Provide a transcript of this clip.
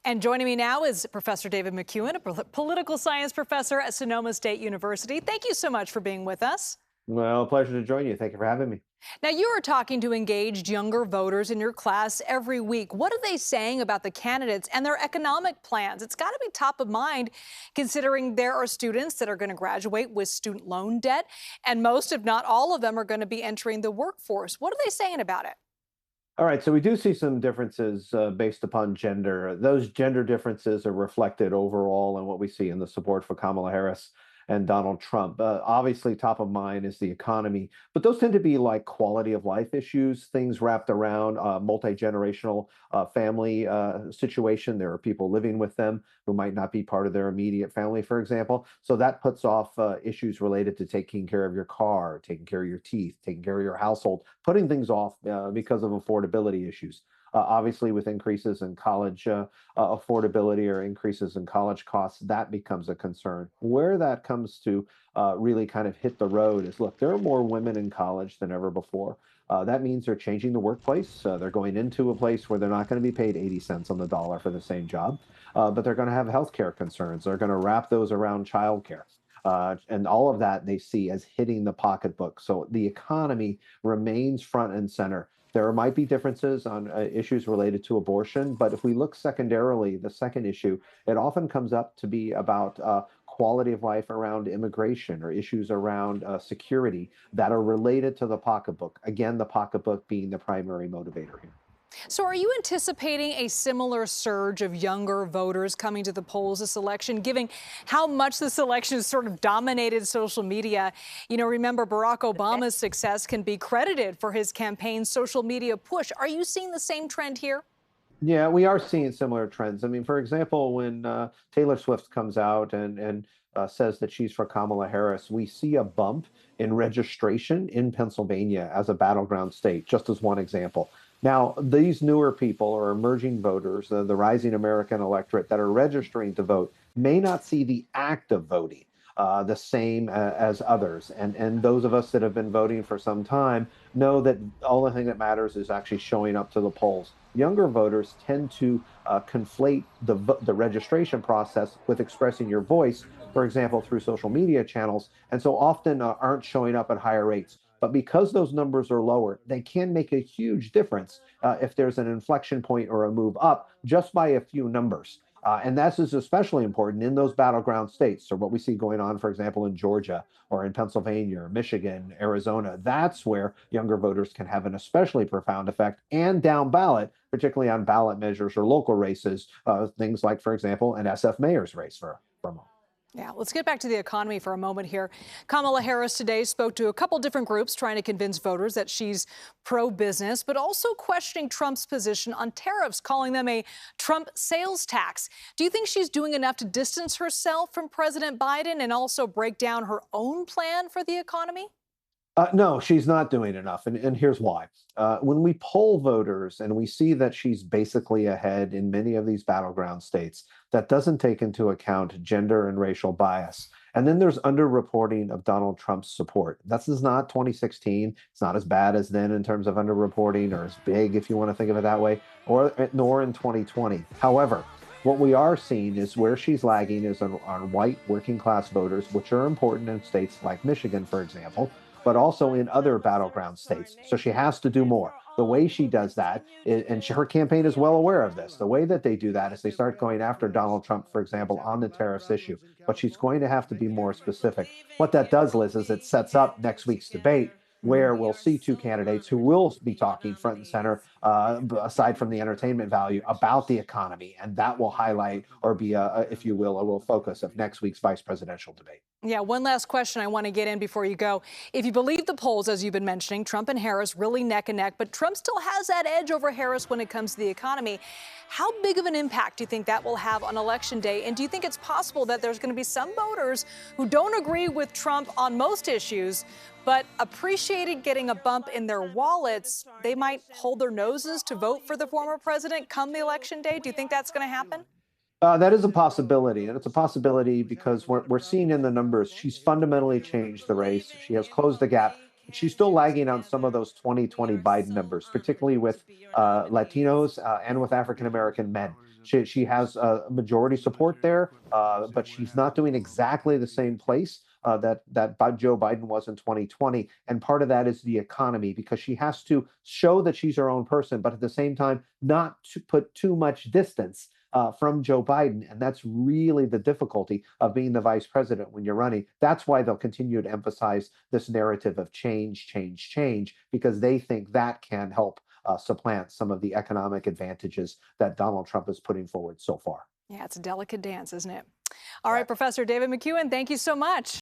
And joining me now is Professor David McCuan, a political science professor at Sonoma State University. Thank you so much for being with us. Well, pleasure to join you. Thank you for having me. Now, you are talking to engaged younger voters in your class every week. What are they saying about the candidates and their economic plans? It's got to be top of mind, considering there are students that are going to graduate with student loan debt, and most, if not all of them, are going to be entering the workforce. What are they saying about it? All right, so we do see some differences based upon gender. Those gender differences are reflected overall in what we see in the support for Kamala Harris and Donald Trump. Obviously, top of mind is the economy, but those tend to be like quality of life issues, things wrapped around multi-generational family situation. There are people living with them who might not be part of their immediate family, for example. So that puts off issues related to taking care of your car, taking care of your teeth, taking care of your household, putting things off because of affordability issues. Obviously, with increases in college affordability or increases in college costs, that becomes a concern. Where that comes to really kind of hit the road is, look, there are more women in college than ever before. That means they're changing the workplace. They're going into a place where they're not going to be paid 80 cents on the dollar for the same job, but they're going to have healthcare concerns. They're going to wrap those around childcare. And all of that they see as hitting the pocketbook. So the economy remains front and center. There might be differences on issues related to abortion, but if we look secondarily, the second issue, it often comes up to be about quality of life around immigration or issues around security that are related to the pocketbook. Again, the pocketbook being the primary motivator here. So are you anticipating a similar surge of younger voters coming to the polls this election, given how much this election has sort of dominated social media? You know, remember, Barack Obama's success can be credited for his campaign's social media push. Are you seeing the same trend here? Yeah, we are seeing similar trends. I mean, for example, when Taylor Swift comes out and says that she's for Kamala Harris, we see a bump in registration in Pennsylvania as a battleground state, just as one example. Now, these newer people or emerging voters, the rising American electorate that are registering to vote, may not see the act of voting the same as others. And those of us that have been voting for some time know that the only thing that matters is actually showing up to the polls. Younger voters tend to conflate the registration process with expressing your voice, for example, through social media channels, and so often aren't showing up at higher rates. But because those numbers are lower, they can make a huge difference if there's an inflection point or a move up just by a few numbers. And that's is especially important in those battleground states. So what we see going on, for example, in Georgia or in Pennsylvania, or Michigan, Arizona, that's where younger voters can have an especially profound effect, and down ballot, particularly on ballot measures or local races, things like, for example, an SF mayor's race for a moment. Yeah, let's get back to the economy for a moment here. Kamala Harris today spoke to a couple different groups trying to convince voters that she's pro-business, but also questioning Trump's position on tariffs, calling them a Trump sales tax. Do you think she's doing enough to distance herself from President Biden and also break down her own plan for the economy? No, she's not doing enough. And here's why. When we poll voters and we see that she's basically ahead in many of these battleground states, that doesn't take into account gender and racial bias. And then there's underreporting of Donald Trump's support. This is not 2016. It's not as bad as then in terms of underreporting, or as big, if you want to think of it that way, or nor in 2020. However, what we are seeing is where she's lagging is on white working class voters, which are important in states like Michigan, for example, but also in other battleground states. So she has to do more. The way she does that, her campaign is well aware of this, the way that they do that is they start going after Donald Trump, for example, on the tariffs issue. But she's going to have to be more specific. What that does, Liz, is it sets up next week's debate, where we'll see two candidates who will be talking front and center, aside from the entertainment value, about the economy. And that will highlight or be, if you will, a real focus of next week's vice presidential debate. Yeah, one last question I want to get in before you go. If you believe the polls, as you've been mentioning, Trump and Harris really neck and neck, but Trump still has that edge over Harris when it comes to the economy. How big of an impact do you think that will have on Election Day? And do you think it's possible that there's going to be some voters who don't agree with Trump on most issues, but appreciated getting a bump in their wallets? They might hold their noses to vote for the former president come the Election Day. Do you think that's going to happen? That is a possibility, and it's a possibility because we're seeing in the numbers she's fundamentally changed the race. She has closed the gap. She's still lagging on some of those 2020 Biden numbers, particularly with Latinos and with African American men. She has majority support there, but she's not doing exactly the same place that Joe Biden was in 2020. And part of that is the economy, because she has to show that she's her own person, but at the same time, not to put too much distance from Joe Biden. And that's really the difficulty of being the vice president when you're running. That's why they'll continue to emphasize this narrative of change, change, change, because they think that can help supplant some of the economic advantages that Donald Trump is putting forward so far. Yeah, it's a delicate dance, isn't it? All right, Professor David McCuan, thank you so much.